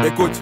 Écoute.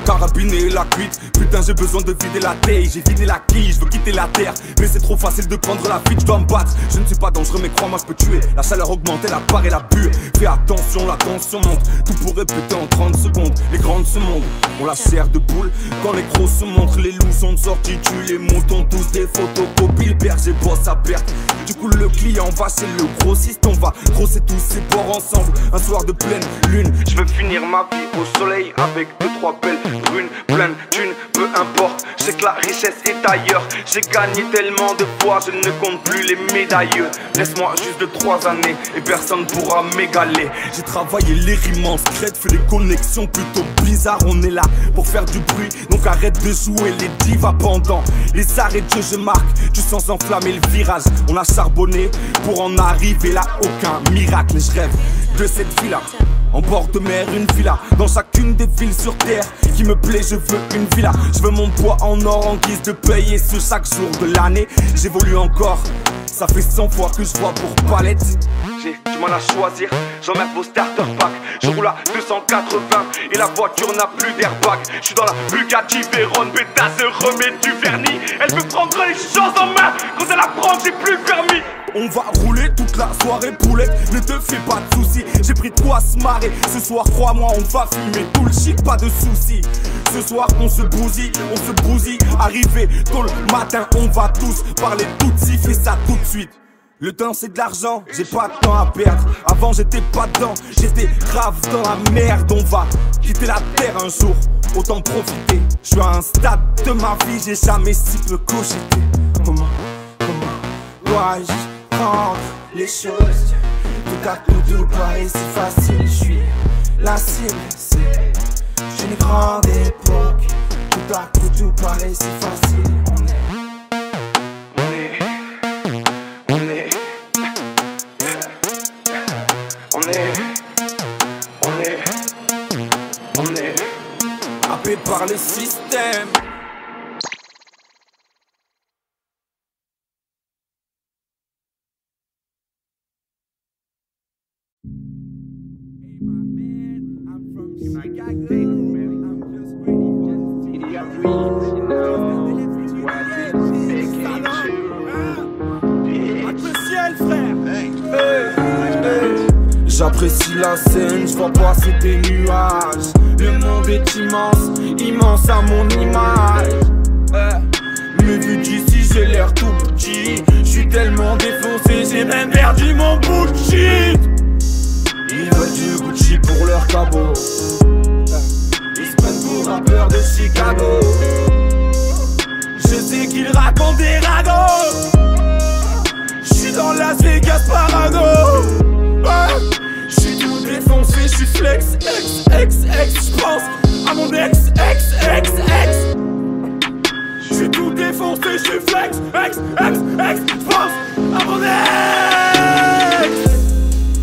Carabiner la cuite, putain j'ai besoin de vider la taille. J'ai vidé la quille, je veux quitter la terre. Mais c'est trop facile de prendre la fuite, je dois me battre. Je ne suis pas dangereux mais crois-moi je peux tuer. La chaleur augmente, elle apparaît la buée. Fais attention, la tension monte. Tout pourrait péter en 30 secondes. Les grandes se montent, on la chair de poule. Quand les gros se montrent, les loups sont sortis. Tu les moutons, tous des photocopies. Le berger bosse à perte. Du coup le client va chez le grossiste. On va grosser tous ces porcs ensemble. Un soir de pleine lune. Je veux finir ma vie au soleil avec 2-3 belles brunes, pleine thunes, peu importe. Je sais que la richesse est ailleurs. J'ai gagné tellement de fois, je ne compte plus les médailles. Laisse-moi juste de 3 années et personne pourra m'égaler. J'ai travaillé les rimes en secret, fait des connexions plutôt bizarres. On est là pour faire du bruit, donc arrête de jouer les divas pendant les arrêts de jeu. Je marque, tu sens enflammer le virage. On a charbonné pour en arriver là, aucun miracle. Je rêve de cette villa en bord de mer, une villa dans chacune des villes sur terre qui me plaît, je veux une villa. Je veux mon poids en or en guise de payer ce chaque jour de l'année. J'évolue encore, ça fait 100 fois que je vois pour palette. J'ai du mal à choisir, j'emmerde vos starter packs. Je roule à 280 et la voiture n'a plus d'airbag. Je suis dans la Bugatti Veyron, pétasse remet du vernis. Elle veut prendre les choses en main, quand elle apprend j'ai plus le permis. On va rouler toute la soirée poulette, ne te fais pas de soucis. J'ai pris de quoi se marrer, ce soir crois-moi on va fumer tout le shit, pas de soucis. Ce soir on se bousille, arrivé tôt le matin on va tous parler tout de suite, fais ça tout de suite. Le temps c'est de l'argent, j'ai pas de temps à perdre. Avant j'étais pas dedans, j'étais grave dans la merde. On va quitter la terre un jour, autant profiter. Je suis à un stade de ma vie, j'ai jamais si peu cogité. Comment dois-je prendre les choses? Tout à coup tout paraît si facile. Je suis la cible, c'est une grande époque. Tout à coup tout paraît si facile. On est happé par le système. J'apprécie la scène, je vois passer des nuages. Le monde est immense, immense à mon image. Mais vu d'ici j'ai l'air tout petit. Je suis tellement défoncé, j'ai même perdu mon bout de shit. Ils veulent du Gucci pour leur cabot. Ils se prennent pour rappeurs de Chicago. Je sais qu'ils racontent des ragots. Je suis dans Las Vegas Parago. J'suis tout défoncé, j'suis flex, j'pense à mon ex. J'suis tout défoncé, j'suis flex, j'pense à mon ex.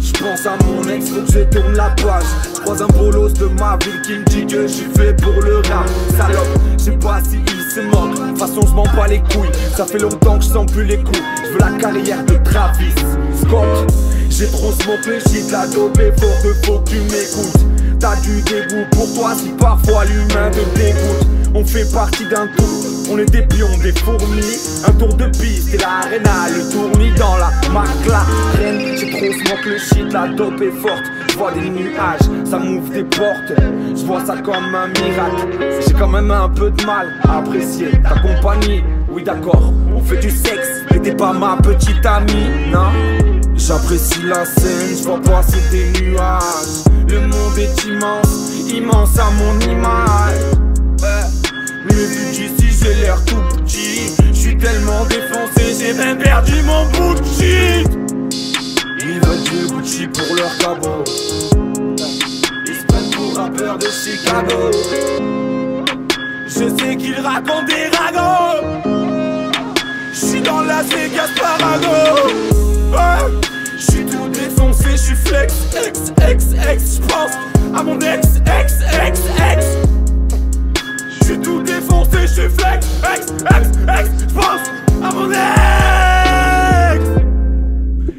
J'pense à mon ex, faut que je tourne la page. J'croise un bolos de ma ville qui me dit que j'suis fait pour le rap. Salope, j'sais pas si il se moque. De toute façon j'm'en bats les couilles. Ça fait longtemps que j'sens plus les coups. J'veux la carrière de Travis Scott. J'ai trop smoké, shit, la dope est forte, faut que tu m'écoutes. T'as du dégoût pour toi si parfois l'humain te dégoûte. On fait partie d'un tour, on est des pions, des fourmis. Un tour de piste et l'arena, le tournis dans la McLaren. J'ai trop smoké le shit, la dope est forte. J'vois des nuages, ça m'ouvre des portes. J'vois ça comme un miracle. J'ai quand même un peu de mal à apprécier ta compagnie. Oui d'accord, on fait du sexe, mais t'es pas ma petite amie, non? J'apprécie la scène, j'vois passer des nuages. Le monde est immense, immense à mon image. Mais vu d'ici j'ai l'air tout petit. J'suis tellement défoncé, j'ai même perdu mon bout de shit. Ils veulent du Gucci pour leur cabot. Ils se prennent pour rappeurs de Chicago. Je sais qu'ils racontent des ragots. J'suis dans Las Vegas Parago. J'suis tout défoncé, j'suis flex, j'pense à mon ex. J'suis tout défoncé, je suis flex, j'pense à mon ex.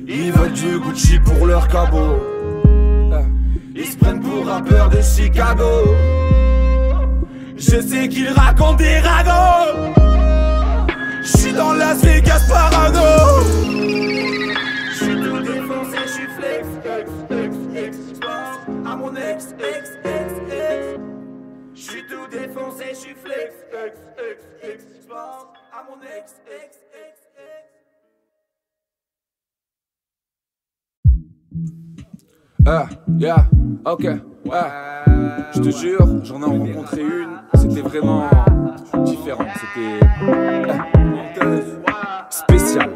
Ils veulent du Gucci pour leur cabot. Ils se prennent pour rappeurs de Chicago. Je sais qu'ils racontent des ragots. J'suis dans Las Vegas parano. J'suis tout défoncé, j'suis flex, j'pense à mon ex. J'suis tout défoncé, j'suis flex, j'pense à mon ex. Yeah, ok, je te jure, j'en ai rencontré une, c'était vraiment différent, c'était spécial,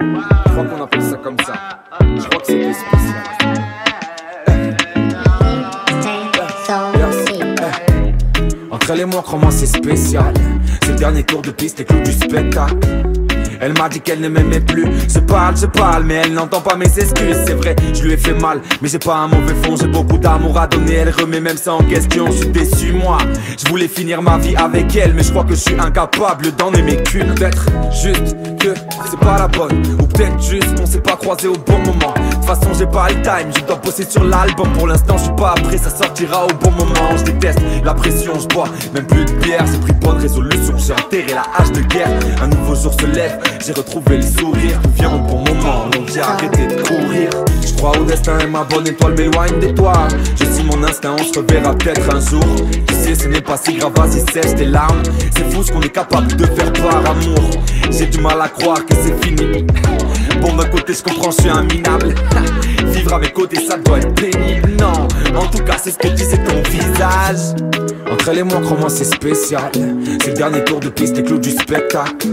je crois qu'on appelle ça comme ça, je crois que c'était spécial. Entre elle et moi, crois-moi c'est spécial, c'est le dernier tour de piste et clou du spectacle. Elle m'a dit qu'elle ne m'aimait plus. Je parle, mais elle n'entend pas mes excuses. C'est vrai, je lui ai fait mal, mais j'ai pas un mauvais fond. J'ai beaucoup d'amour à donner, elle remet même ça en question. Je suis déçu, moi, je voulais finir ma vie avec elle, mais je crois que je suis incapable d'en aimer qu'une. Peut-être juste que c'est pas la bonne, ou peut-être juste on s'est pas croisé au bon moment. De toute façon j'ai pas le time, je dois bosser sur l'album. Pour l'instant je suis pas prêt, ça sortira au bon moment. Je déteste la pression, je bois même plus de bière. J'ai pris bonne résolution, j'ai enterré la hache de guerre. Un nouveau jour se lève, j'ai retrouvé le sourire. Tout vient au bon moment, donc j'ai arrêté de courir. Je crois au destin et ma bonne étoile m'éloigne des toits. Je suis mon instinct, on se reverra peut-être un jour. Tu sais ce n'est pas si grave, vas-y sèche tes larmes. C'est fou ce qu'on est capable de faire par amour. J'ai du mal à croire que c'est fini. Bon d'un côté je comprends, je suis un minable. Vivre à mes côtés ça doit être pénible. Non, en tout cas c'est ce que dit, c'est ton visage. Entre elle et moi, crois-moi c'est spécial. C'est le dernier tour de piste, les clous du spectacle.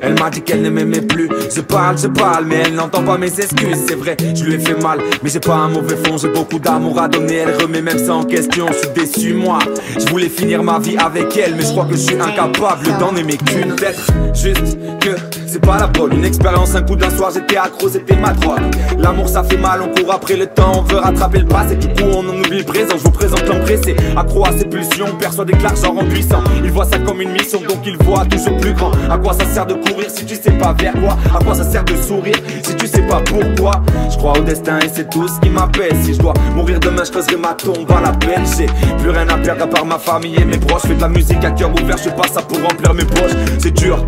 Elle m'a dit qu'elle ne m'aimait plus. Je parle, mais elle n'entend pas mes excuses. C'est vrai, je lui ai fait mal, mais j'ai pas un mauvais fond. J'ai beaucoup d'amour à donner, elle remet même ça en question. Je suis déçu, moi, je voulais finir ma vie avec elle, mais je crois que je suis incapable d'en aimer qu'une. Peut-être juste que c'est pas la bonne. Une expérience, un coup d'un soir, j'étais accro, c'était ma drogue. L'amour ça fait mal, on court après le temps, on veut rattraper le passé. Du coup on en oublie le présent, je vous présente l'empressé. Accro à ses pulsions, persuadé que l'argent rend puissant. Il voit ça comme une mission, donc il voit toujours plus grand. À quoi ça sert de courir si tu sais pas vers quoi? À quoi ça sert de sourire si tu sais pas pourquoi? Je crois au destin et c'est tout ce qui m'appelle. Si je dois mourir demain, je creuserai ma tombe à la peine. J'ai plus rien à perdre à part ma famille et mes proches. Fais de la musique à cœur ouvert, je fais pas ça pour remplir mes poches. C'est dur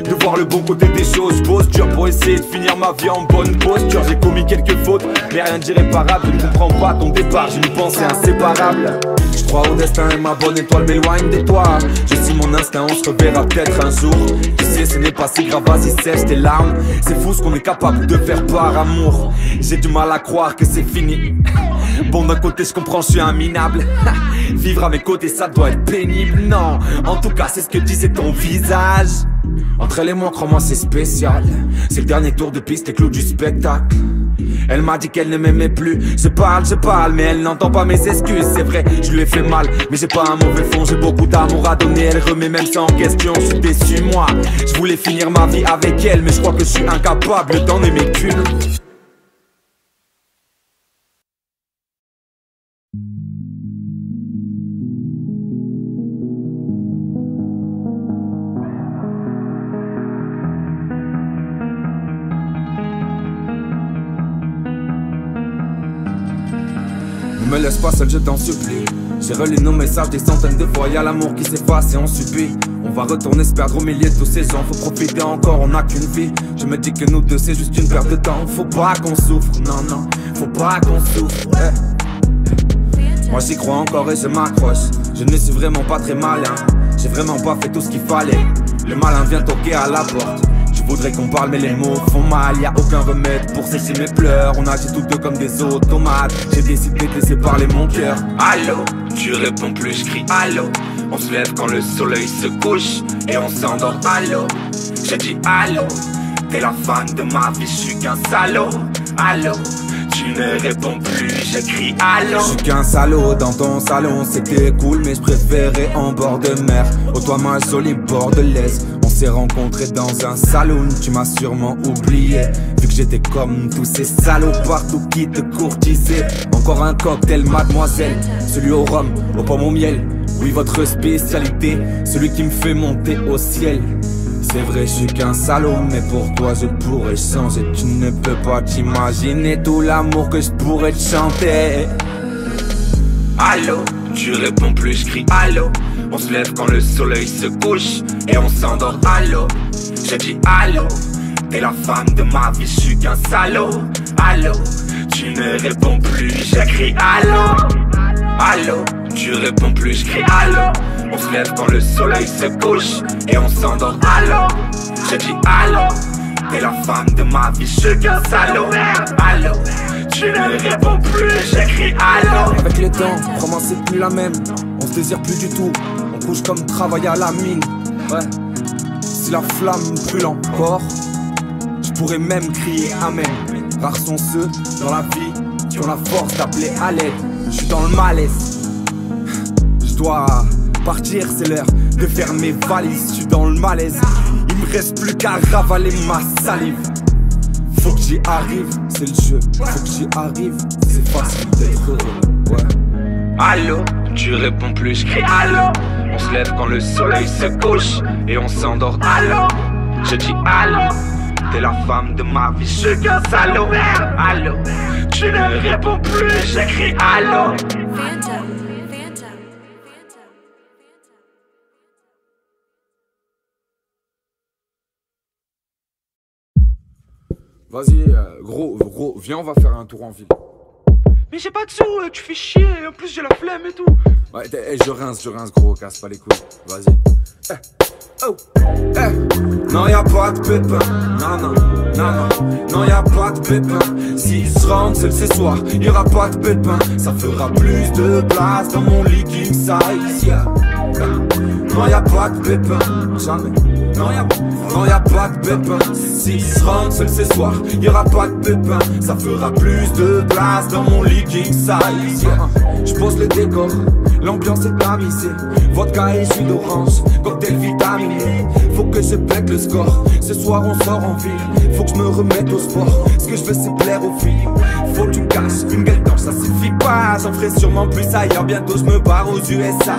de voir le bon côté des choses. Bosse dur pour essayer de finir ma vie en bonne posture. J'ai commis quelques fautes, mais rien d'irréparable. Je ne comprends pas ton départ, j'ai une pensée inséparable. Je crois au destin et ma bonne étoile m'éloigne des toits. Je suis mon instinct, on se reverra peut-être un jour. Tu sais ce n'est pas si grave, vas-y sèche tes larmes. C'est fou ce qu'on est capable de faire par amour. J'ai du mal à croire que c'est fini. Bon d'un côté je comprends, je suis un minable. Vivre à mes côtés ça doit être pénible. Non, en tout cas c'est ce que dit, c'est ton visage. Entre elle et moi, crois-moi c'est spécial. C'est le dernier tour de piste, les clous du spectacle. Elle m'a dit qu'elle ne m'aimait plus. Je parle, mais elle n'entend pas mes excuses. C'est vrai, je lui ai fait mal, mais j'ai pas un mauvais fond. J'ai beaucoup d'amour à donner, elle remet même ça en question. Je suis déçu, moi, je voulais finir ma vie avec elle, mais je crois que je suis incapable d'en aimer qu'une. Ne me laisse pas seul, je t'en supplie. J'ai relu nos messages des centaines de fois. Y'a l'amour qui s'efface et on subit. On va retourner se perdre au milieu de tous ces gens. Faut profiter encore, on n'a qu'une vie. Je me dis que nous deux c'est juste une perte de temps. Faut pas qu'on souffre, non, non. Faut pas qu'on souffre, Moi j'y crois encore et je m'accroche. Je ne suis vraiment pas très malin. J'ai vraiment pas fait tout ce qu'il fallait. Le malin vient toquer à la porte. Je voudrais qu'on parle mais les mots font mal. Y'a aucun remède pour sécher mes pleurs. On agit tous deux comme des automates. J'ai décidé de laisser parler mon cœur. Allô, tu réponds plus, je crie allô. On se lève quand le soleil se couche et on s'endort. Allô, je dis allô. T'es la fan de ma vie, je suis qu'un salaud. Allô, tu ne réponds plus, j'écris allô. Je suis qu'un salaud dans ton salon, c'était cool mais je préférais en bord de mer. Oh toi ma jolie bordelaise, on s'est rencontrés dans un saloon. Tu m'as sûrement oublié, vu que j'étais comme tous ces salauds partout qui te courtisaient. Encore un cocktail mademoiselle, celui au rhum, aux pommes au miel. Oui, votre spécialité, celui qui me fait monter au ciel. C'est vrai, je suis qu'un salaud, mais pourquoi je pourrais changer? Tu ne peux pas t'imaginer tout l'amour que je pourrais te chanter. Allô, tu réponds plus, je crie allô. On se lève quand le soleil se couche et on s'endort, allô. J'ai dit allô, t'es la femme de ma vie, je suis qu'un salaud. Allô, tu ne réponds plus, j'écris allô. Allô, tu réponds plus, je crie allô. On se lève quand le soleil se couche et on s'endort, allô. J'ai dit allô, t'es la femme de ma vie, je suis qu'un salaud. Allô, tu ne réponds plus, j'écris allô. Avec le temps, vraiment c'est plus la même. On se désire plus du tout, on couche comme travailler à la mine. Ouais, si la flamme brûle encore, je pourrais même crier amen. Rares sont ceux dans la vie qui ont la force d'appeler à l'aide. Je suis dans le malaise, je dois partir, c'est l'heure de faire mes valises. Je suis dans le malaise, il me reste plus qu'à ravaler ma salive. Faut que j'y arrive, c'est le jeu, faut que j'y arrive, c'est facile d'être heureux, ouais. Allô, tu réponds plus, je crie allô. On se lève quand le soleil se couche et on s'endort, allô. Je dis allô, t'es la femme de ma vie, je suis qu'un salaud. Allô, tu ne réponds plus, j'écris allô. Vas-y, gros, viens, on va faire un tour en ville. Mais j'ai pas de sous, tu fais chier, en plus j'ai la flemme et tout. Ouais, je rince, gros, casse pas les couilles, vas-y. Non y'a pas de pépin, non y'a pas de pépin. S'ils se rendent seul ce soir, y'aura pas de pépin. Ça fera plus de place dans mon lit king size, yeah. Non y'a pas de pépin, jamais. Non y'a pas de pépin. S'ils se rendent seul ce soir, y'aura pas de pépin. Ça fera plus de place dans mon lit king size, yeah. J'pose le décor, l'ambiance est tamisée. Vodka et jus d'orange, cocktail vitaminé. Faut que je pète le score, ce soir on sort en ville. Faut que je me remette au sport, ce que je veux c'est plaire aux filles. Faut que tu casses une gueule d'or, ça suffit pas. J'en ferai sûrement plus ailleurs, bientôt je me barre aux USA.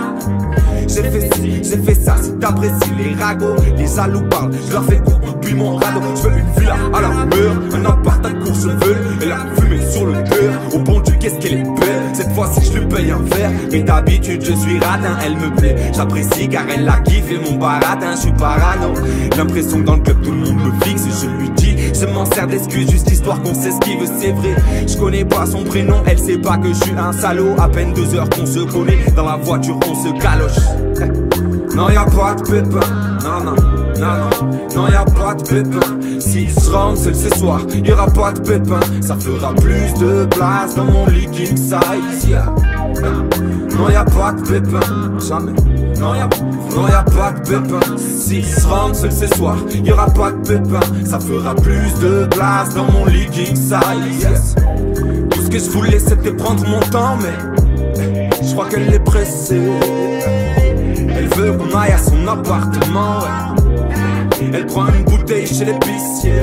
J'ai fait ci, j'ai fait ça, si t'apprécies les ragots. Les jaloux parlent, je leur fais court, puis mon radeau. Je veux une villa à la meur, un appart à Courchevel et la fumée sur le cœur. Au bon Dieu, qu'est-ce qu'elle est belle. Cette fois-ci je lui paye un verre, mais d'habitude je suis radin. Elle me plaît, j'apprécie car elle a kiffé mon baratin. Je suis parano, l'impression que dans le club tout le monde me fixe. Et je lui dis, je m'en sers d'excuse juste histoire qu'on s'esquive. C'est vrai, je connais pas son prénom, elle sait pas que je suis un salaud. À peine 2 heures qu'on se connaît, dans la voiture on se galoche. Non y'a pas de pépin, non y'a pas de pépin. S'ils se rendent seul ce soir, y'aura pas de pépin. Ça fera plus de place dans mon lit king size, yeah. Non y'a pas de pépin, jamais. Non y'a pas de pépin. S'ils se rendent seul ce soir, y'aura pas de pépin. Ça fera plus de place dans mon lit king size, yes. Tout ce que je voulais c'était prendre mon temps, mais je crois qu'elle est pressée. Elle veut qu'on aille à son appartement, ouais. Elle prend une bouteille chez l'épicier.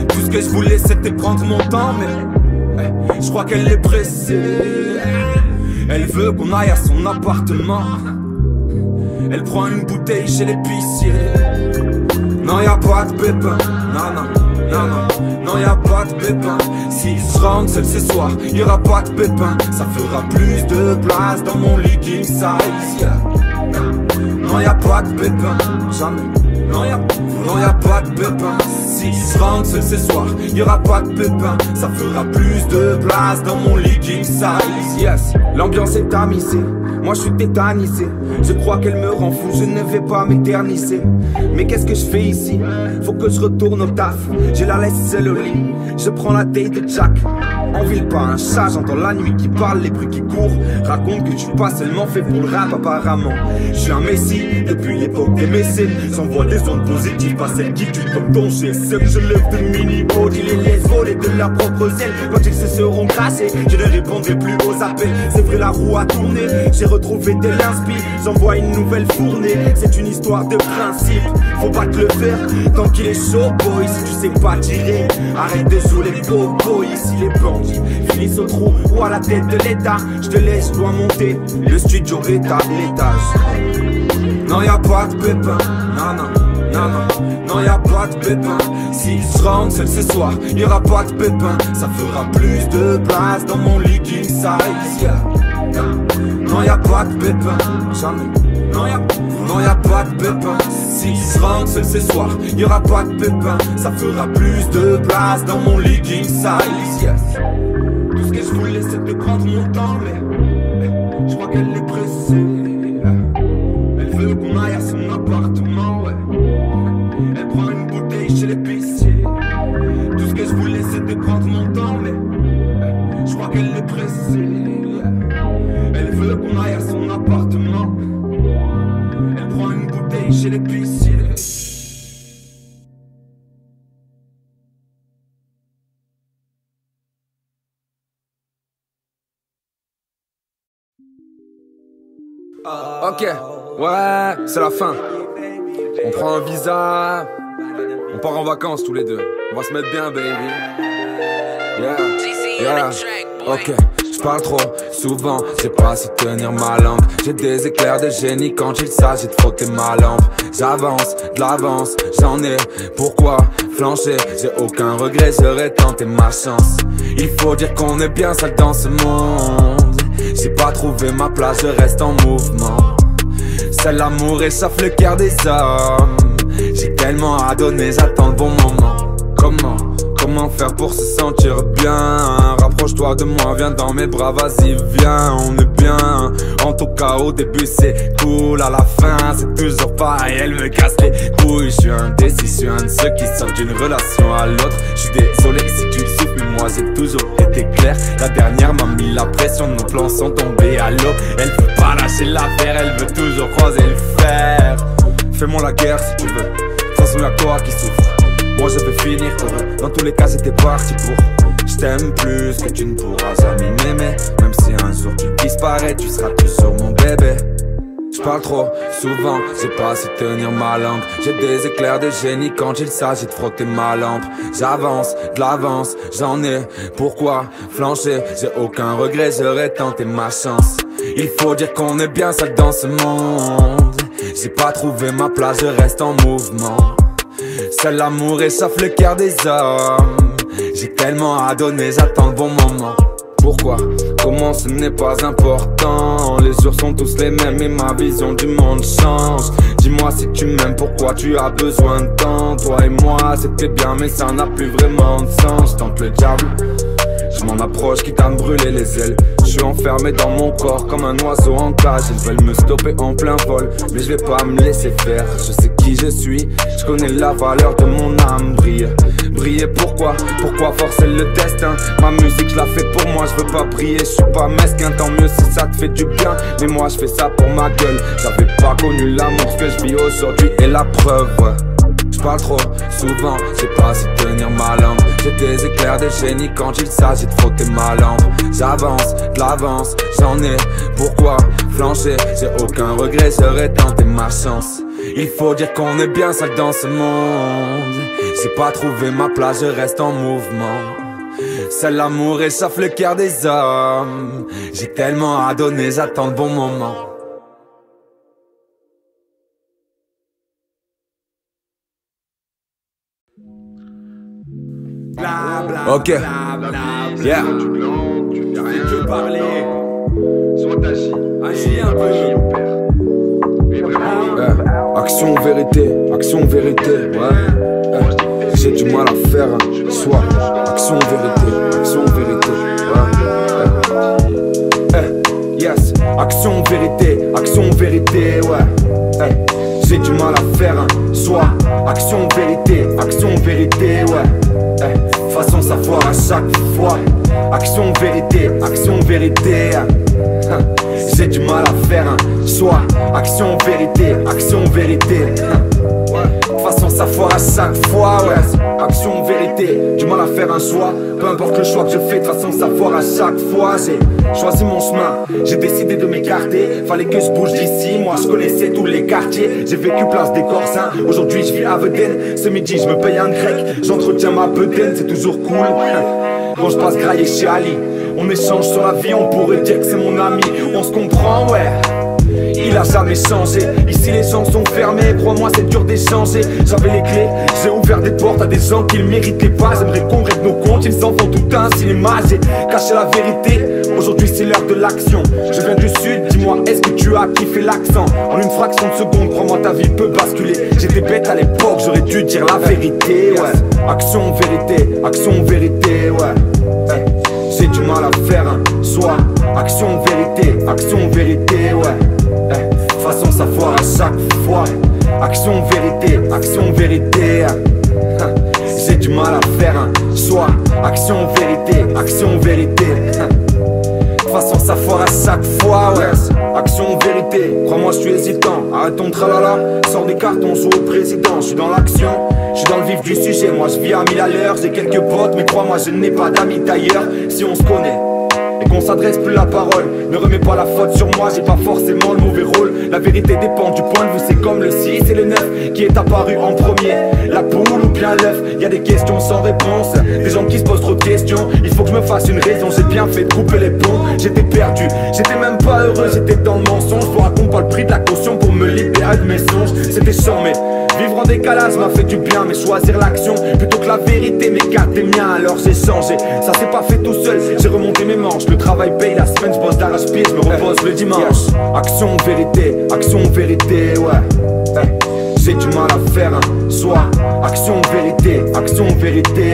Tout ce que je voulais c'était prendre mon temps, mais je crois qu'elle est pressée. Elle veut qu'on aille à son appartement. Elle prend une bouteille chez l'épicier. Non y'a pas de pépin, non y'a pas de pépin. S'ils se rendent seul ce soir, y'aura pas de pépin. Ça fera plus de place dans mon lit king size, yeah. Non y'a pas de pépin, jamais. Non y'a pas de pépin. S'ils se rendent seul ce soir, y'aura pas de pépin. Ça fera plus de place dans mon lit king size, yes. L'ambiance est tamisée, moi je suis tétanisé. Je crois qu'elle me rend fou, je ne vais pas m'éterniser. Mais qu'est-ce que je fais ici? Faut que je retourne au taf. J'ai la laisse seule au lit, je prends la date de Jack. En ville pas un chat, j'entends la nuit qui parle, les bruits qui courent. Raconte que tu suis pas seulement fait pour le rap apparemment. Je suis un messie, depuis l'époque des mécènes. J'envoie des ondes positives, pas celles qui tuent comme ton GSM. Je lève de mini-boat, ils les laissent voler de leurs propres ailes. Quand ils se seront crassés, je ne répondrai plus aux appels. C'est vrai, la roue a tourné, j'ai retrouvé de l'inspi. J'envoie une nouvelle fournée, c'est une histoire de principe. Faut pas te le faire tant qu'il est chaud, boy. Si tu sais pas tirer, arrête de jouer les bobos. Ici les bandits finissent au trou ou à la tête de l'état. Je te laisse, je dois monter, le studio est à l'étage. Non, y'a pas de pépin, non, non, non, non, non, y'a pas de pépin. Si je rentre seul ce soir, y'aura pas de pépin. Ça fera plus de place dans mon lit king size, yeah. Non, y'a pas de pépin, jamais. Non, y'a pas de pépin. Si je rentre seul ce soir, y'aura pas de pépin. Ça fera plus de place dans mon lit king size, yes. Tout ce que je voulais c'est de prendre mon temps, mais je crois qu'elle est pressée. Elle veut qu'on aille à son appartement, ouais. Elle prend une bouteille chez l'épicier. Tout ce que je voulais c'est de prendre mon temps, mais je crois qu'elle est pressée. Elle veut qu'on aille à son appartement. Elle prend une bouteille chez l'épicier. Ok, ouais, c'est la fin. On prend un visa. On part en vacances tous les deux. On va se mettre bien, baby. Yeah, ok. Je parle trop souvent, je sais pas si tenir ma langue. J'ai des éclairs de génie quand il s'agit de frotter ma lampe. J'avance, de l'avance, j'en ai. Pourquoi flancher? J'ai aucun regret, j'aurais tenté ma chance. Il faut dire qu'on est bien seul dans ce monde. J'ai pas trouvé ma place, je reste en mouvement. C'est l'amour échauffe le cœur des hommes. J'ai tellement à donner, j'attends le bon moment. Comment faire pour se sentir bien? Rapproche-toi de moi, viens dans mes bras, vas-y viens, on est bien. En tout cas au début c'est cool, à la fin c'est toujours pareil, elle me casse les couilles. Je suis indécis, je suis un de ceux qui sortent d'une relation à l'autre. Je suis désolé si tu souffres, mais moi j'ai toujours été clair. La dernière m'a mis la pression, nos plans sont tombés à l'eau. Elle veut pas lâcher l'affaire, elle veut toujours croiser le fer. Fais-moi la guerre si tu veux, de toute façon y'a toi qui souffre. Moi je vais finir heureux, dans tous les cas j'étais parti pour. Je t'aime plus que tu ne pourras jamais m'aimer. Même si un jour tu disparais, tu seras toujours mon bébé. Je parle trop souvent, je sais pas si tenir ma langue. J'ai des éclairs de génie quand il s'agit de frotter ma lampe. J'avance, de l'avance, j'en ai. Pourquoi flancher? J'ai aucun regret, j'aurais tenté ma chance. Il faut dire qu'on est bien seul dans ce monde. J'ai pas trouvé ma place, je reste en mouvement. Seul l'amour échauffe le cœur des hommes. J'ai tellement à donner, j'attends le bon moment. Pourquoi? Comment? Ce n'est pas important. Les jours sont tous les mêmes et ma vision du monde change. Dis-moi si tu m'aimes, pourquoi tu as besoin de temps? Toi et moi c'était bien mais ça n'a plus vraiment de sens. Je tente le diable, je m'en approche quitte à me brûler les ailes. Je suis enfermé dans mon corps comme un oiseau en cage. Ils veulent me stopper en plein vol, mais je vais pas me laisser faire. Je sais qui je suis, je connais la valeur de mon âme. Briller pourquoi forcer le destin? Ma musique je la fais pour moi, je veux pas briller, je suis pas mesquin. Tant mieux si ça te fait du bien, mais moi je fais ça pour ma gueule. J'avais pas connu l'amour que je vis aujourd'hui et la preuve, ouais. Je parle trop souvent, je sais pas si tenir ma langue. J'ai des éclairs de génie quand il s'agit de frotter ma lampe. J'avance, de l'avance, j'en ai. Pourquoi flancher? J'ai aucun regret, j'aurais tenté ma chance. Il faut dire qu'on est bien seul dans ce monde. J'ai pas trouvé ma place, je reste en mouvement. Seul l'amour échauffe le cœur des hommes. J'ai tellement à donner, j'attends le bon moment. Ok, yeah. Tu fais que parler. Soit t'agis, Agis un peu. mais vraiment. Action, vérité, ouais. J'ai du mal à faire un choix. Action, vérité, ouais. Yes, action, vérité, ouais. J'ai du mal à faire un choix. Action, vérité, ouais. Façon savoir à chaque fois. action, vérité. J'ai du mal à faire un choix. Action, vérité. De toute façon ça foire à chaque fois, ouais. Action, vérité, du mal à faire un choix. Peu importe le choix que je fais, de toute façon ça foire à chaque fois. J'ai choisi mon chemin, j'ai décidé de m'écarter. Fallait que je bouge d'ici, moi je connaissais tous les quartiers. J'ai vécu place des Corsins, aujourd'hui je vis à Vedène. Ce midi je me paye un grec, j'entretiens ma bedaine, c'est toujours cool. Quand je passe grailler chez Ali, on échange sur la vie, on pourrait dire que c'est mon ami. On se comprend, ouais. Il a jamais changé, ici les gens sont fermés, crois-moi c'est dur d'échanger. J'avais les clés, j'ai ouvert des portes à des gens qui le méritaient pas. J'aimerais qu'on règle nos comptes, ils en font tout un cinéma. J'ai caché la vérité, aujourd'hui c'est l'heure de l'action. Je viens du sud, dis-moi est-ce que tu as kiffé l'accent? En une fraction de seconde, crois-moi ta vie peut basculer. J'étais bête à l'époque, j'aurais dû dire la vérité, ouais. Action, vérité, ouais. J'ai du mal à faire un choix. Action, vérité, ouais. De toute façon ça foire à chaque fois. Action, vérité. J'ai du mal à faire un choix. Action, vérité. De toute façon ça foire à chaque fois, ouais. Action, vérité, crois-moi je suis hésitant. Arrête ton tralala, sors des cartons, joue au président. Je suis dans l'action, je suis dans le vif du sujet. Moi je vis à 1000 à l'heure, j'ai quelques potes, mais crois-moi je n'ai pas d'amis d'ailleurs. Si on se connaît et qu'on s'adresse plus la parole, ne remets pas la faute sur moi, j'ai pas forcément le mauvais rôle. La vérité dépend du point de vue, c'est comme le 6 et le 9 qui est apparu en premier. La poule ou bien l'œuf, y a des questions sans réponse. Des gens qui se posent trop de questions, il faut que je me fasse une raison. J'ai bien fait de couper les ponts, j'étais perdu, j'étais même pas heureux, j'étais dans le mensonge. Je raconte pas le prix de la caution pour me libérer de mes songes. C'était charmé, vivre en décalage m'a fait du bien, mais choisir l'action plutôt que la vérité m'écarte des miens. Alors j'ai changé, ça s'est pas fait tout seul, j'ai remonté mes manches. Le travail paye, la semaine je bosse d'arrache-pied, je me repose le dimanche. Action, vérité, ouais. J'ai du mal à faire un choix. Action, vérité,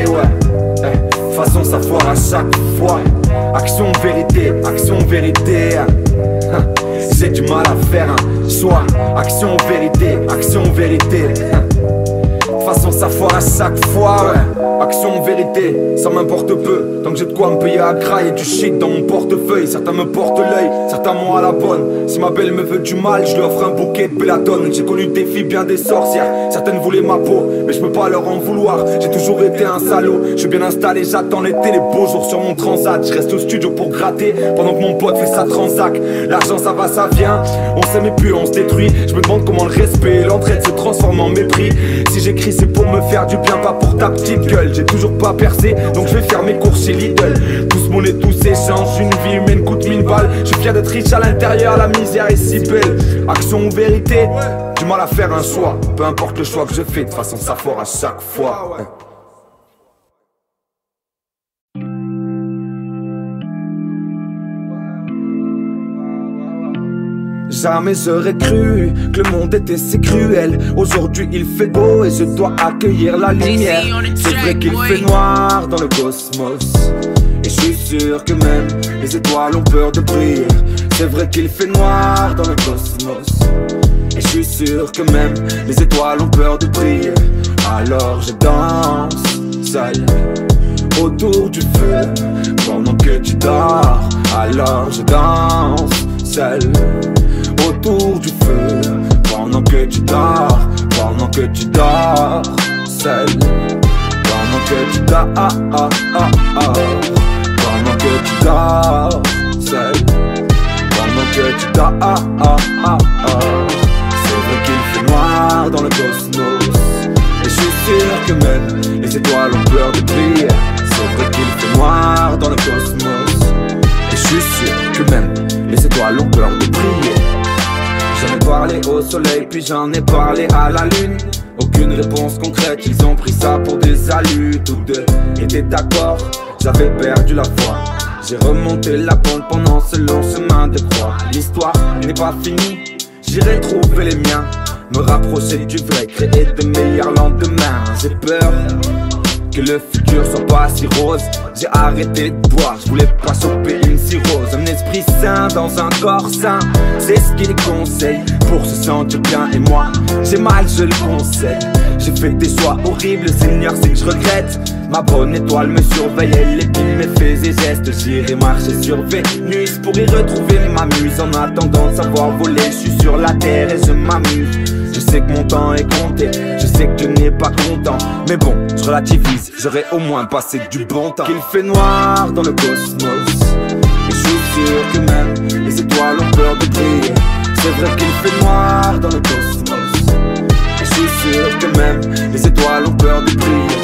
ouais. De toute façon ça foire à chaque fois. Action, vérité. J'ai du mal à faire un choix. Action, vérité. De toute façon ça foire à chaque fois, ouais. Action, vérité, ça m'importe peu. Tant que j'ai de quoi me payer à grailler du shit dans mon portefeuille. Certains me portent l'œil, certains m'ont à la bonne. Si ma belle me veut du mal, je lui offre un bouquet de belladone. J'ai connu des filles bien des sorcières, certaines voulaient ma peau, mais je peux pas leur en vouloir. J'ai toujours été un salaud, je suis bien installé, j'attends l'été, les beaux jours sur mon transat. Je reste au studio pour gratter, pendant que mon pote fait sa transac. L'argent ça va, ça vient, on s'aime et puis on se détruit. Je me demande comment le respect et l'entraide se transforment en mépris. Si j'écris c'est pour me faire du bien, pas pour ta petite gueule. J'ai toujours pas percé, donc je vais faire mes courses chez Lidl. Tous monnaie, tous échanges, une vie humaine coûte 1000 balles. Je suis fier d'être riche à l'intérieur, la misère est si belle. Action ou vérité, du mal à faire un choix. Peu importe le choix que je fais, de toute façon ça foire à chaque fois. Jamais j'aurais cru que le monde était si cruel. Aujourd'hui il fait beau et je dois accueillir la lumière. C'est vrai qu'il fait noir dans le cosmos, et je suis sûr que même les étoiles ont peur de briller. C'est vrai qu'il fait noir dans le cosmos, et je suis sûr que même les étoiles ont peur de briller. Alors je danse seul autour du feu pendant que tu dors. Alors je danse seul autour du feu pendant que tu dors. Pendant que tu dors seul. Pendant que tu dors. Pendant que tu dors seul. Pendant que tu dors. C'est vrai qu'il fait noir dans le cosmos, et je suis sûr que même les étoiles ont peur de briller. C'est vrai qu'il fait noir dans le cosmos, et je suis sûr que même les étoiles ont peur de briller. J'en ai parlé au soleil, puis j'en ai parlé à la lune. Aucune réponse concrète, ils ont pris ça pour des alus. Tous deux étaient d'accord, j'avais perdu la foi. J'ai remonté la pente pendant ce long chemin de croix. L'histoire n'est pas finie, j'irai trouver les miens, me rapprocher du vrai, créer de meilleurs lendemains. J'ai peur que le futur soit pas si rose. J'ai arrêté de boire, je voulais pas choper une cirrhose. Un esprit sain dans un corps sain, c'est ce qu'il conseille pour se sentir bien. Et moi, j'ai mal, je le conseille. J'ai fait des choix horribles, Seigneur, c'est que je regrette. Ma bonne étoile me surveille, elle épime mes faits et gestes. J'irai marcher sur Vénus pour y retrouver ma muse. En attendant de savoir voler, je suis sur la terre et je m'amuse. Je sais que mon temps est compté, je sais que tu n'es pas content. Mais bon, je relativise, j'aurais au moins passé du bon temps. Qu'il fait noir dans le cosmos, et je suis sûr que même les étoiles ont peur de briller. C'est vrai qu'il fait noir dans le cosmos, et je suis sûr que même les étoiles ont peur de briller.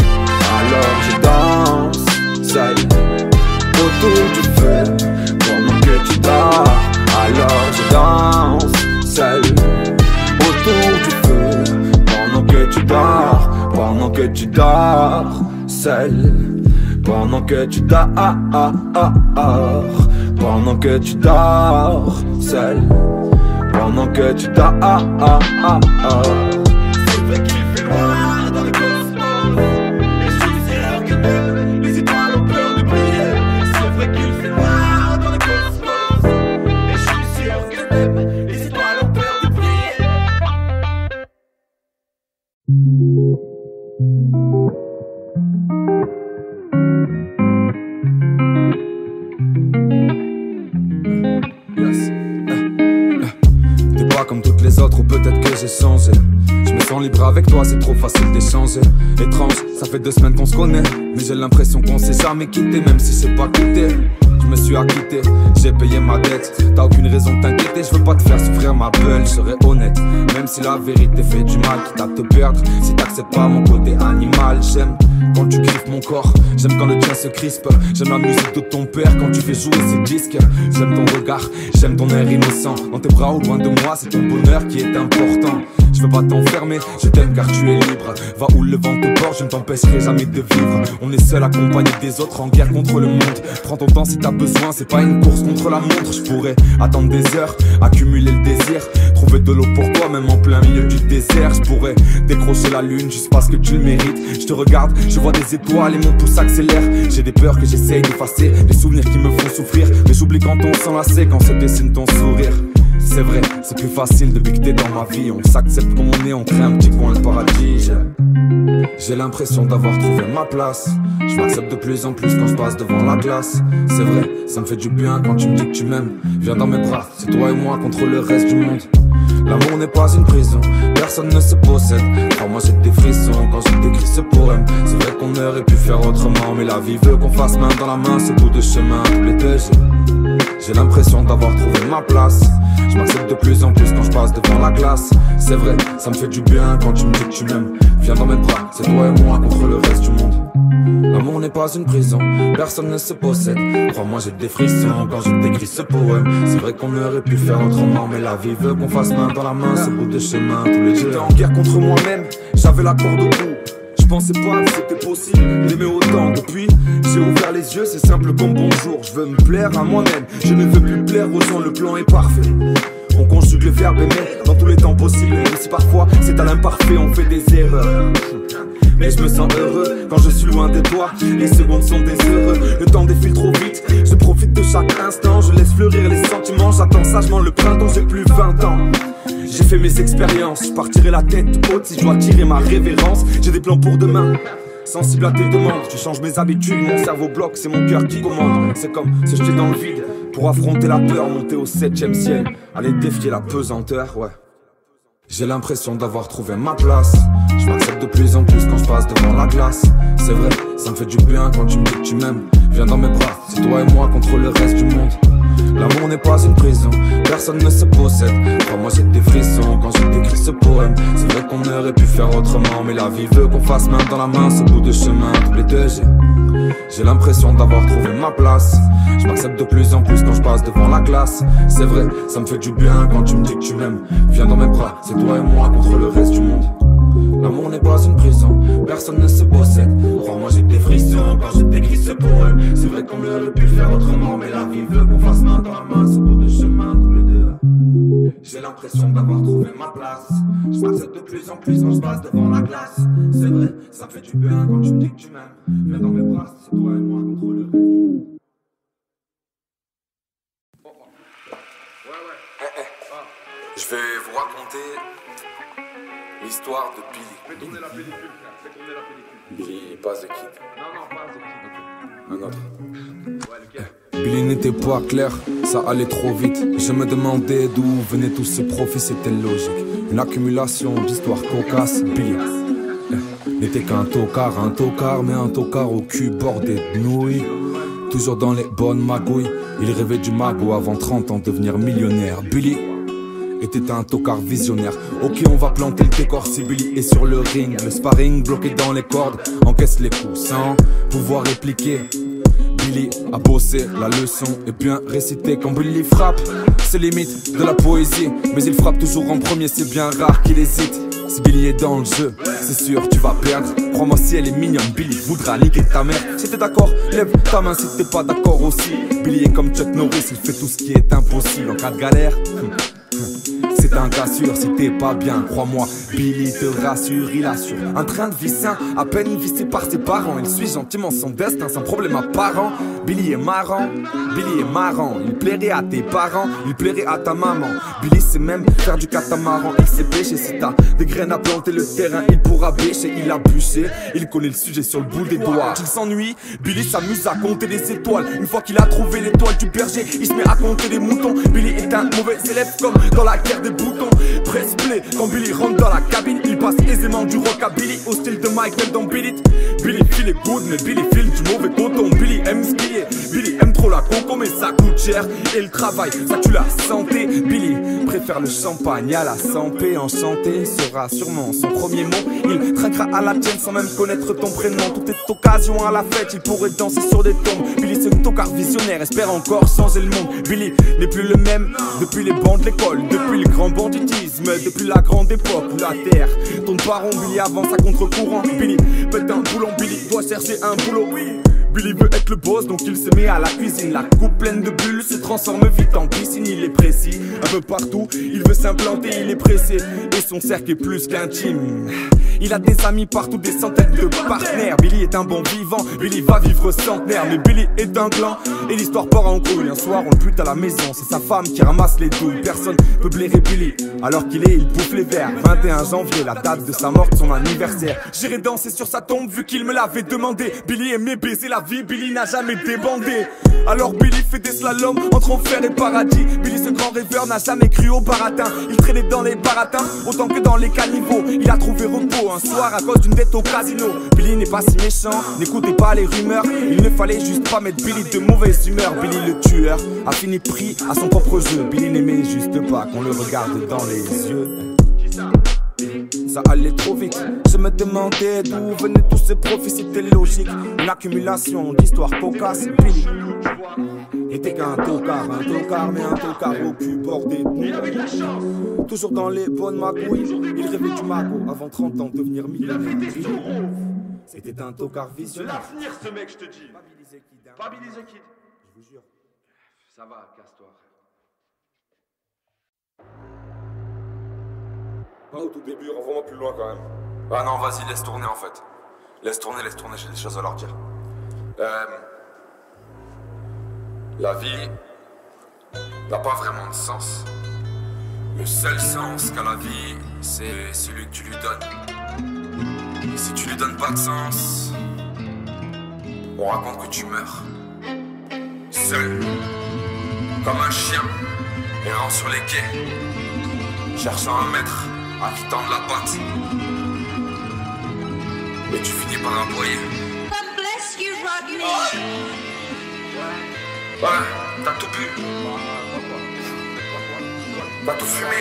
Alors je danse seul autour du feu pendant que tu dors. Alors je danse seul autour du feu pendant que tu dors. Pendant que tu dors seul. Pendant que tu dors. Pendant que tu dors seul. Pendant que tu dors. C'est vrai qu'il fait noir dans le cosmos, et je suis sûr que même les étoiles ont peur de briller. C'est vrai qu'il fait noir dans le cosmos, et je suis sûr que même les étoiles ont peur de briller. T'es pas comme toutes les autres, ou peut-être que j'ai changé. Je me sens libre avec toi, c'est trop facile d'échanger. Étrange, ça fait 2 semaines qu'on se connaît, mais j'ai l'impression qu'on s'est jamais quitté, même si c'est pas quitté. Je me suis acquitté, j'ai payé ma dette. T'as aucune raison de t'inquiéter, je veux pas te faire souffrir ma belle. Je serai honnête, même si la vérité fait du mal, quitte à te perdre si t'acceptes pas mon côté animal. J'aime quand tu griffes mon corps, j'aime quand le tien se crispe. J'aime la musique de ton père quand tu fais jouer ses disques. J'aime ton regard, j'aime ton air innocent. Dans tes bras ou loin de moi, c'est ton bonheur qui est important. Je veux pas t'enfermer, je t'aime car tu es libre. Va où le vent te porte, je ne t'empêcherai jamais de vivre. On est seul accompagné des autres en guerre contre le monde. Prends ton temps si t'as besoin, c'est pas une course contre la montre. Je pourrais attendre des heures, accumuler le désir, trouver de l'eau pour toi même en plein milieu du désert. Je pourrais décrocher la lune juste parce que tu le mérites. Je te regarde, je vois des étoiles et mon pouce s'accélère. J'ai des peurs que j'essaye d'effacer, des souvenirs qui me font souffrir. Mais j'oublie quand on s'enlace, quand se dessine ton sourire. C'est vrai, c'est plus facile depuis que t'es dans ma vie. On s'accepte comme on est, on crée un petit coin de paradis. J'ai l'impression d'avoir trouvé ma place. Je m'accepte de plus en plus quand je passe devant la glace. C'est vrai, ça me fait du bien quand tu me dis que tu m'aimes. Viens dans mes bras, c'est toi et moi contre le reste du monde. L'amour n'est pas une prison, personne ne se possède. Crois-moi j'ai des frissons quand je t'écris ce poème. C'est vrai qu'on aurait pu faire autrement, mais la vie veut qu'on fasse main dans la main ce bout de chemin. Tous les deux j'ai l'impression d'avoir trouvé ma place. Je m'accepte de plus en plus quand je passe devant la glace. C'est vrai, ça me fait du bien quand tu me dis que tu m'aimes. Viens dans mes bras, c'est toi et moi contre le reste du monde. L'amour n'est pas une prison, personne ne se possède. Crois-moi j'ai des frissons quand je t'écris ce poème. C'est vrai qu'on aurait pu faire autrement, mais la vie veut qu'on fasse main dans la main ce bout de chemin. Tous les deux j'étais en guerre contre moi-même, j'avais la corde au cou. Je pensais pas que c'était possible d'aimer autant. Depuis, j'ai ouvert les yeux, c'est simple comme bonjour. Je veux me plaire à moi-même, je ne veux plus plaire aux gens, le plan est parfait. On conjugue le verbe aimer dans tous les temps possibles. Même si parfois c'est à l'imparfait, on fait des erreurs. Mais je me sens heureux quand je suis loin de toi. Les secondes sont des heureux, le temps défile trop vite. Je profite de chaque instant, je laisse fleurir les sentiments. J'attends sagement le printemps, j'ai plus 20 ans. J'ai fait mes expériences, je partirai la tête haute si je dois tirer ma révérence. J'ai des plans pour demain, sensible à tes demandes. Tu changes mes habitudes, mon cerveau bloque, c'est mon cœur qui commande. C'est comme se jeter dans le vide pour affronter la peur, monter au 7e ciel, aller défier la pesanteur, ouais. J'ai l'impression d'avoir trouvé ma place. Je m'accepte de plus en plus quand je passe devant la glace. C'est vrai, ça me fait du bien quand tu me dis que tu m'aimes. Viens dans mes bras, c'est toi et moi contre le reste du monde. L'amour n'est pas une prison, personne ne se possède. Crois-moi j'ai des frissons quand je t'écris ce poème. C'est vrai qu'on aurait pu faire autrement, mais la vie veut qu'on fasse main dans la main ce bout de chemin. Tous les deux j'ai l'impression d'avoir trouvé ma place. Je m'accepte de plus en plus quand je passe devant la glace. C'est vrai, ça me fait du bien quand tu me dis que tu m'aimes. Viens dans mes bras, c'est toi et moi contre le reste du monde. L'amour n'est pas une prison, personne ne se possède. Crois-moi j'ai des frissons quand je t'écris ce poème. C'est vrai qu'on aurait pu faire autrement, mais la vie veut qu'on fasse main dans la main ce bout de chemin tous les deux. J'ai l'impression d'avoir trouvé ma place. Je m'accepte de plus en plus quand je passe devant la glace. C'est vrai, ça me fait du bien quand tu me dis que tu m'aimes. Viens dans mes bras, c'est toi et moi contre le reste du monde. Je vais vous raconter L'histoire de Billy. Fais tourner la pellicule, frère. Fais tourner la pellicule. Billy, passe de kid. Non, pas The Kid. Un autre. Ouais, lequel? Billy n'était pas clair, ça allait trop vite. Je me demandais d'où venaient tous ces profits, c'était logique. Une accumulation d'histoires cocasses. Billy n'était qu'un tocard, mais un tocard au cul bordé de nouilles. Toujours dans les bonnes magouilles, il rêvait du magot avant 30 ans devenir millionnaire. Billy était un tocard visionnaire. Ok, on va planter le décor si Billy est sur le ring. Le sparring bloqué dans les cordes, encaisse les coups sans pouvoir répliquer. Billy a bossé la leçon et bien récité. Quand Billy frappe, c'est limite de la poésie, mais il frappe toujours en premier, c'est bien rare qu'il hésite. Si Billy est dans le jeu, c'est sûr tu vas perdre. Crois-moi, si elle est mignonne, Billy voudra niquer ta mère. Si t'es d'accord, lève ta main si t'es pas d'accord aussi. Billy est comme Chuck Norris, il fait tout ce qui est impossible en cas de galère. C'est un gars sûr, si t'es pas bien, crois-moi, Billy te rassure, il assure un train de vie sain, à peine vissé par ses parents. Il suit gentiment son destin, sans problème apparent. Billy est marrant, il plairait à tes parents, il plairait à ta maman. Billy sait même faire du catamaran, il sait pêcher. Si t'as des graines à planter le terrain, il pourra bêcher. Il a bûché, il connaît le sujet sur le bout des doigts. Quand il s'ennuie, Billy s'amuse à compter les étoiles. Une fois qu'il a trouvé l'étoile du berger, il se met à compter les moutons. Billy est un mauvais élève comme dans la guerre des boutons. Press play, quand Billy rentre dans la cabine, il passe aisément du rockabilly au style de Michael dans Billy. Billy feel est good, mais Billy feel du mauvais coton. Billy aime skier, Billy aime trop la coco, mais ça coûte cher. Et le travail, ça tue la santé. Billy préfère le champagne à la santé. Enchanté sera sûrement son premier mot. Il trinquera à la tienne sans même connaître ton prénom. Toute est occasion à la fête, il pourrait danser sur des tombes. Billy c'est un tocard visionnaire, espère encore changer le monde. Billy n'est plus le même depuis les bancs de l'école, depuis le grand banditisme, depuis la grande époque où la terre tourne pas rond. Billy avance à contre-courant. Billy pète un boulon, Billy doit chercher un boulot. Billy veut être le boss, donc il se met à la cuisine. La coupe pleine de bulles se transforme vite en piscine. Il est précis, un peu partout, il veut s'implanter, il est pressé. Et son cercle est plus qu'intime. Il a des amis partout, des centaines de partenaires. Billy est un bon vivant, Billy va vivre centenaire. Mais Billy est un gland, et l'histoire part en couille. Un soir on le bute à la maison, c'est sa femme qui ramasse les douilles. Personne peut blairer Billy, alors qu'il il bouffe les verres. 21 janvier, la date de sa mort, son anniversaire. J'irai danser sur sa tombe vu qu'il me l'avait demandé. Billy aimait baiser la vie, Billy n'a jamais débandé. Alors Billy fait des slaloms entre enfer et paradis. Billy ce grand rêveur n'a jamais cru au baratin. Il traînait dans les baratins autant que dans les caniveaux. Il a trouvé repos un soir à cause d'une dette au casino. Billy n'est pas si méchant, n'écoutez pas les rumeurs. Il ne fallait juste pas mettre Billy de mauvaise humeur. Billy le tueur a fini pris à son propre jeu. Billy n'aimait juste pas qu'on le regarde dans les yeux. Ça allait trop vite, je me demandais d'où venaient tous ces profits, c'était logique. Une accumulation d'histoires cocasses. Billy était qu'un tocard, mais un tocard au cul bordé de nouilles. Toujours dans les bonnes magouilles, il rêvait du magot avant 30 ans devenir millionnaire. C'était un tocard visionnaire. C'est l'avenir ce mec, je te dis. Pas Billy the Kid. Je vous jure. Ça va, casse-toi. Pas au tout début, renvoie-moi plus loin quand même. Ah non, vas-y, laisse tourner en fait. Laisse tourner, j'ai des choses à leur dire. La vie n'a pas vraiment de sens. Le seul sens qu'a la vie, c'est celui que tu lui donnes. Et si tu lui donnes pas de sens, on raconte que tu meurs. Seul, comme un chien, errant sur les quais, cherchant un maître à qui tendre la patte. Et tu finis par aboyer. God bless you, Rodney. Ouais, t'as tout bu. T'as tout fumé.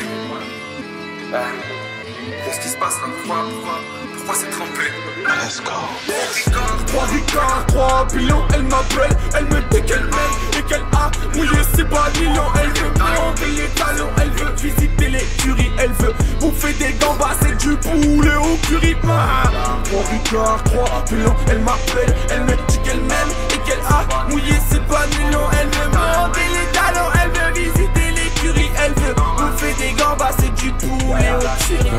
Qu'est-ce qui se passe là? Pourquoi c'est trempé? Let's go. 3 billions, elle m'appelle, elle me dit qu'elle m'aime et qu'elle a mouillé ses balions. Elle veut monter les talons, elle veut visiter les curies, elle veut bouffer des gambas, c'est du poulet au curry. 3 billions, elle m'appelle, elle me dit qu'elle m'aime et qu'elle a mouillé ses balions. Elle veut monter les talons, elle veut visiter les curies, elle veut bouffer des gambas, c'est du poulet au curry.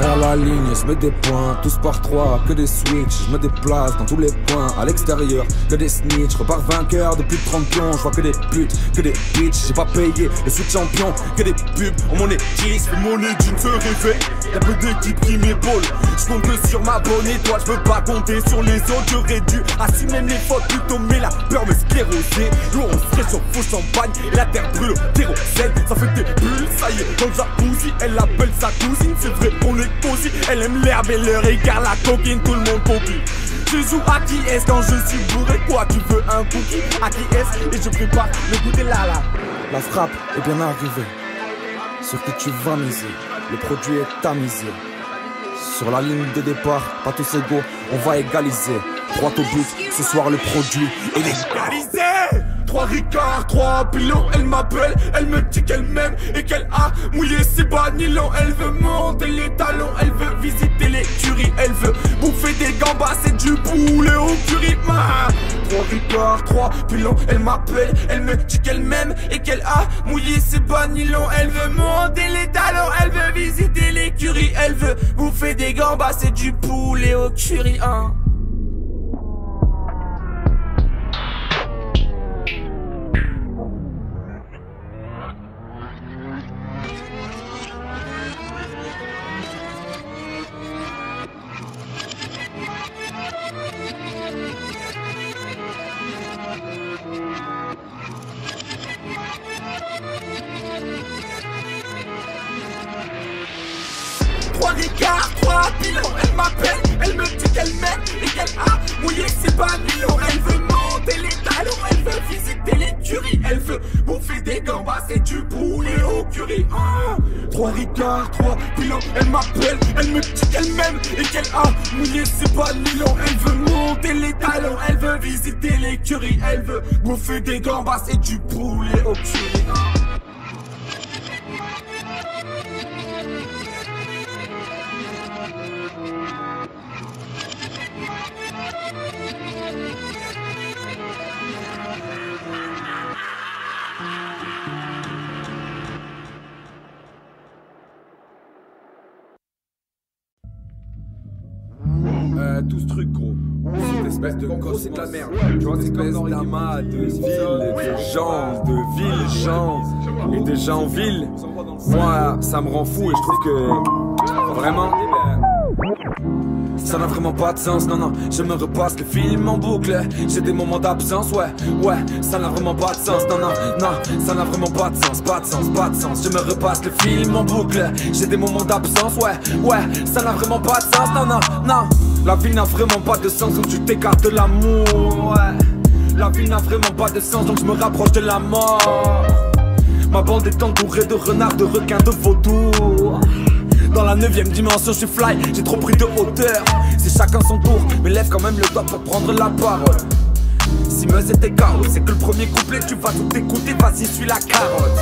Vers la ligne, je mets des points, tous par 3, que des switches. Je me déplace dans tous les points, à l'extérieur, que des snitch. Je repars vainqueur de plus de 30 pions. Je vois que des putes, que des bitches. J'ai pas payé les sous champions, que des pubs. On m'en est 10, mais mon nez d'une se réveille. y'a peu d'équipes qui m'épaulent. Je compte que sur ma bonne étoile, je veux pas compter sur les autres. J'aurais dû assumer mes fautes plutôt, mais la peur me sclérosait. Nous on serait sur faux champagne et la terre brûle au kérosène. Ça fait des bulles, ça y est, dans le jacuzzi. Elle appelle sa cousine, c'est vrai on est cosy. Elle aime l'herbe et le ricard, la coquine, tout le monde coquille. Je joue à qui est-ce quand je suis bourré? Quoi, tu veux un cookie? À qui est-ce? Et je prépare le goûter là. La frappe est bien arrivée. Sur qui tu vas miser, le produit est tamisé. Sur la ligne de départ, pas tous égaux, on va égaliser. Droit au but, ce soir le produit est légalisé. 3 Ricard, 3 pilons, elle m'appelle, elle me dit qu'elle m'aime et qu'elle a mouillé ses bas nylon. Elle veut monter les talons, elle veut visiter l'écurie, elle veut bouffer des gambas, c'est du poulet au curry. 3 Ricard, 3 pilons, elle m'appelle, elle me dit qu'elle m'aime et qu'elle a mouillé ses bas nylon. Elle veut monter les talons, elle veut visiter l'écurie, elle veut bouffer des gambas, c'est du poulet au curry. 3 Ricard, 3 pilons, elle m'appelle, elle me dit qu'elle m'aime et qu'elle a mouillé ses bas nylon. Elle veut monter les talons, elle veut visiter l'écurie, elle veut bouffer des gambas, c'est du poulet au curry. 3 Ricard, 3 pilons, elle m'appelle, elle me dit qu'elle m'aime et qu'elle a mouillé ses bas nylon. Elle veut monter les talons, elle veut visiter l'écurie, elle veut bouffer des gambas, c'est du poulet au curry. Tout ce truc gros, cette espèce de gros, c'est de la merde. Tu vois, cette espèce d'amas de villes, de gens et de gens en ville. Moi, ça me rend fou et je trouve que vraiment ça n'a vraiment pas de sens, non, je me repasse le film en boucle. J'ai des moments d'absence, ouais, ça n'a vraiment pas de sens, non, ça n'a vraiment pas de sens, pas de sens. Je me repasse le film en boucle. J'ai des moments d'absence, ouais, ça n'a vraiment pas de sens, non. La vie n'a vraiment pas de sens quand tu t'écartes de l'amour, ouais. La vie n'a vraiment pas de sens donc je me rapproche de la mort. Ma bande est entourée de renards, de requins, de vautours. Dans la 9ème dimension je suis fly, j'ai trop pris de hauteur. C'est chacun son tour, mais lève quand même le doigt pour prendre la parole. Si me c'était KO, c'est que le premier couplet tu vas tout écouter, vas-y suis la carotte.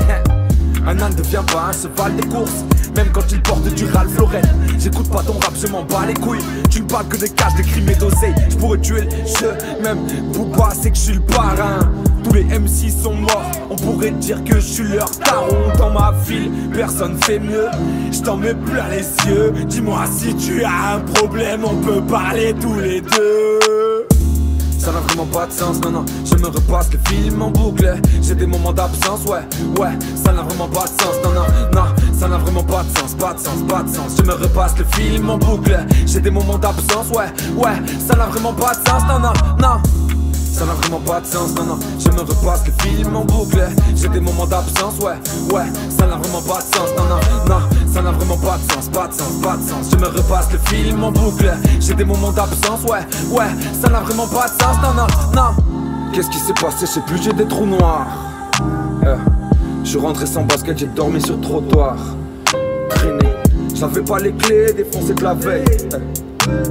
Un âne ne devient pas un cheval des courses, même quand il porte du Ralph Lauren. J'écoute pas ton rap, je m'en bats les couilles. Tu ne parles que de cash, de crimes et d'oseille. Je pourrais tuer le jeu, même Booba c'est que je suis le parrain. Tous les MC sont morts, on pourrait dire que je suis leur taron. Dans ma ville, personne fait mieux, je t'en mets plein les yeux. Dis-moi si tu as un problème, on peut parler tous les deux. Ça n'a vraiment pas de sens, non, je me repasse le film en boucle. J'ai des moments d'absence, ouais, ça n'a vraiment pas de sens, non, ça n'a vraiment pas de sens, pas de sens. Je me repasse le film en boucle. J'ai des moments d'absence, ouais, ça n'a vraiment pas de sens, non. Ça n'a vraiment pas de sens, non, je me repasse le film en boucle. J'ai des moments d'absence, ouais, ça n'a vraiment pas de sens, non, ça n'a vraiment pas de sens, pas de sens. Je me repasse le film en boucle. J'ai des moments d'absence, ouais, ça n'a vraiment pas de sens, non. Qu'est-ce qui s'est passé, je sais plus, j'ai des trous noirs. Je suis rentré sans basket, j'ai dormi sur le trottoir. Traîné, j'avais pas les clés, défoncé de la veille.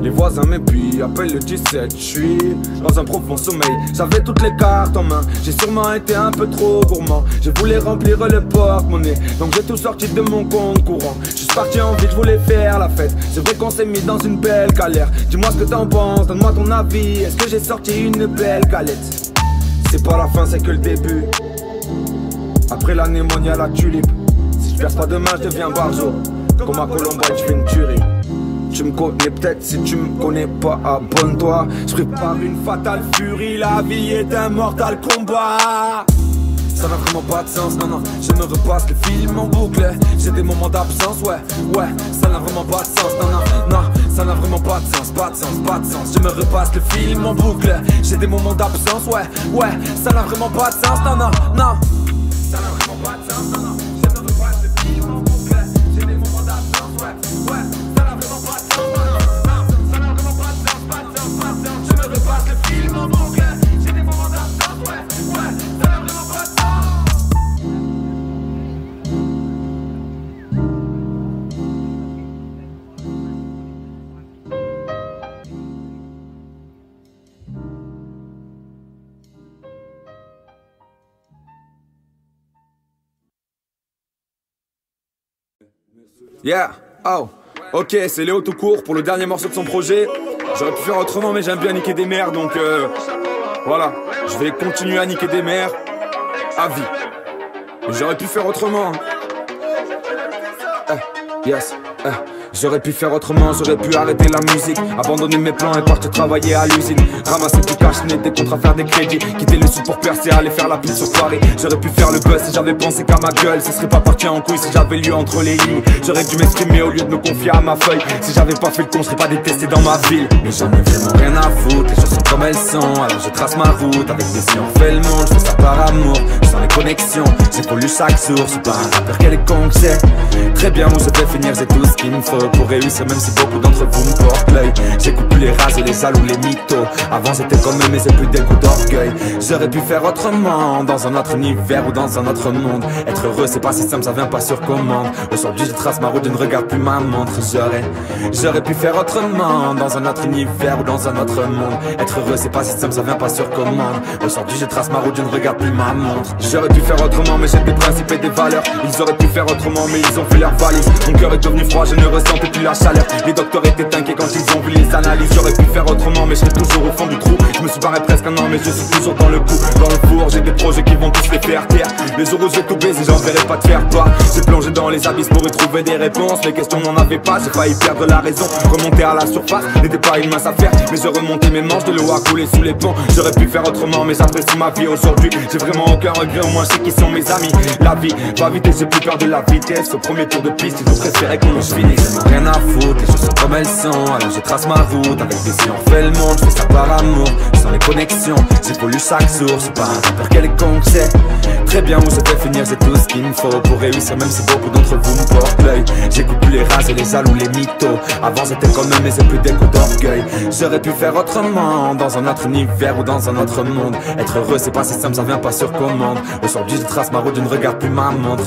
Les voisins m'épient, appellent le 17. Je suis dans un profond sommeil, j'avais toutes les cartes en main. J'ai sûrement été un peu trop gourmand. Je voulais remplir le porte-monnaie, donc j'ai tout sorti de mon compte courant. Je suis parti en ville, je voulais faire la fête. C'est vrai qu'on s'est mis dans une belle galère. Dis-moi ce que t'en penses, donne-moi ton avis. Est-ce que j'ai sorti une belle galette? C'est pas la fin, c'est que le début. Après l'anémonie à la tulipe. Si je perds pas demain, je deviens barjo. Comme à Columbine, je fais une tuerie. Tu me connais peut-être, si tu me connais pas, abonne-toi. Je prépare une fatale furie, la vie est un mortal combat. ça n'a vraiment pas de sens, non, non. Je me repasse le film en boucle. J'ai des moments d'absence, ouais, ouais, ça n'a vraiment pas de sens, non, non, non. Ça n'a vraiment pas de sens, pas de sens, pas de sens. Je me repasse le film en boucle. J'ai des moments d'absence, ouais, ouais, ça n'a vraiment pas de sens, non, non, non. Ça n'a vraiment pas de sens, non, non. Je me repasse le film en boucle. J'ai des moments d'absence, ouais, ouais, ça n'a vraiment pas de sens, non, non, non. Ça n'a vraiment pas de sens, pas de sens, pas de sens. Je me repasse le film en boucle. J'ai des moments d'absence, ouais, ouais, ça n'a vraiment pas de sens. Yeah, oh, ok, c'est Léo tout court pour le dernier morceau de son projet. J'aurais pu faire autrement, mais j'aime bien niquer des mères, donc voilà, je vais continuer à niquer des mères à vie. Mais j'aurais pu faire autrement. Yes, j'aurais pu faire autrement, j'aurais pu arrêter la musique, abandonner mes plans et partir travailler à l'usine, ramasser du cash, des contrats, faire des crédits, quitter le sud pour percer, aller faire la pute sur Paris. J'aurais pu faire le buzz si j'avais pensé qu'à ma gueule, ce serait pas parti en couille si j'avais lu entre les lignes. J'aurais dû m'exprimer au lieu de me confier à ma feuille, si j'avais pas fait le con, je serais pas détesté dans ma ville. Mais j'en ai vraiment rien à foutre, les choses sont comme elles sont, alors je trace ma route, avec des si on fait le monde, je fais ça par amour, je sens les connexions, j'évolue chaque jour, je suis pas un rappeur quelconque, c'est très bien où je vais finir, j'ai tout ce qu'il me faut pour réussir, même si beaucoup d'entre vous me portent l'œil. J'écoute plus les rages et les jaloux, les mythos. Avant j'étais comme eux mais j'ai plus des coups d'orgueil. J'aurais pu faire autrement, dans un autre univers ou dans un autre monde. Être heureux c'est pas si simple, ça vient pas sur commande. Aujourd'hui je trace ma route, je ne regarde plus ma montre. J'aurais pu faire autrement, dans un autre univers ou dans un autre monde. Être heureux c'est pas si simple, ça vient pas sur commande. Aujourd'hui je trace ma route, je ne regarde plus ma montre. J'aurais pu faire autrement mais j'ai des principes et des valeurs. Ils auraient pu faire autrement mais ils ont fait leur valise. Mon cœur est devenu froid, je ne ressentais plus la chaleur. Les docteurs étaient inquiets quand ils ont vu les analyses. J'aurais pu faire autrement mais je serais toujours au fond du trou. Je me suis barré presque un an mais je suis toujours dans le coup. Dans le four j'ai des projets qui vont tous les faire taire. Les jours où je vais tout baiser j'enverrai pas te faire part. J'ai plongé dans les abysses pour y trouver des réponses. Les questions n'en avaient pas, j'ai failli perdre la raison. Remonter à la surface n'était pas une mince affaire. Mais je remontais mes manches, de l'eau a coulé sous les ponts. J'aurais pu faire autrement mais j'apprécie ma vie aujourd'hui. J'ai vraiment aucun regret, au moins je sais qui sont mes amis. La vie va vite et j'ai plus peur de la vitesse. Au premier tour de piste ils ont préféré qu'on se finisse. Rien à foutre, les choses sont comme elles sont, alors je trace ma route, avec des si on fait le monde, je fais ça par amour, je sens les connexions, j'évolue chaque jour, je suis pas un rappeur quelconque, c'est très bien où je vais finir, j'ai tout ce qu'il me faut pour réussir, même si beaucoup d'entre vous me portent l'œil. J'écoute plus les rages et les jaloux, les mythos, avant j'étais comme eux mais j'ai plus des coups d'orgueil. J'aurais pu faire autrement, dans un autre univers ou dans un autre monde. Être heureux c'est pas si simple, ça vient pas sur commande. Aujourd'hui je trace ma route, je ne regarde plus ma montre.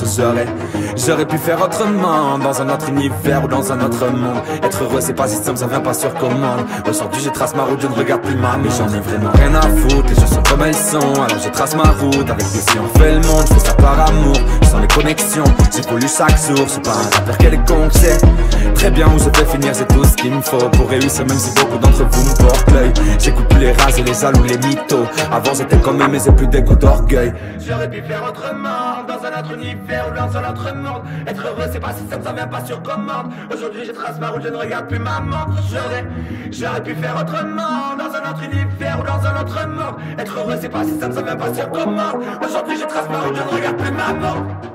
J'aurais pu faire autrement, dans un autre univers ou dans un autre monde. Être heureux c'est pas si simple, ça vient pas sur commande. Aujourd'hui je trace ma route, je ne regarde plus ma montre. Mais j'en ai vraiment rien à foutre, les choses sont comme elles sont, alors je trace ma route, avec des si on fait le monde, je fais ça par amour, je sens les connexions, j'évolue chaque jour, je suis pas un rappeur quelconque, c'est très bien où je vais finir, j'ai tout ce qu'il me faut pour réussir, même si beaucoup d'entre vous me portent l'œil. J'écoute plus les rages et les jaloux, les mythos, avant j'étais comme eux mais j'ai plus des coups d'orgueil. J'aurais pu faire autrement, dans un autre univers ou dans un autre monde. Être heureux c'est pas si simple, ça vient pas sur commande. Aujourd'hui je trace ma route, je ne regarde plus ma montre. J'aurais pu faire autrement, dans un autre univers ou dans un autre monde. Être heureux c'est pas si simple, ça vient pas sur commande. Aujourd'hui je trace ma route, je ne regarde plus ma montre.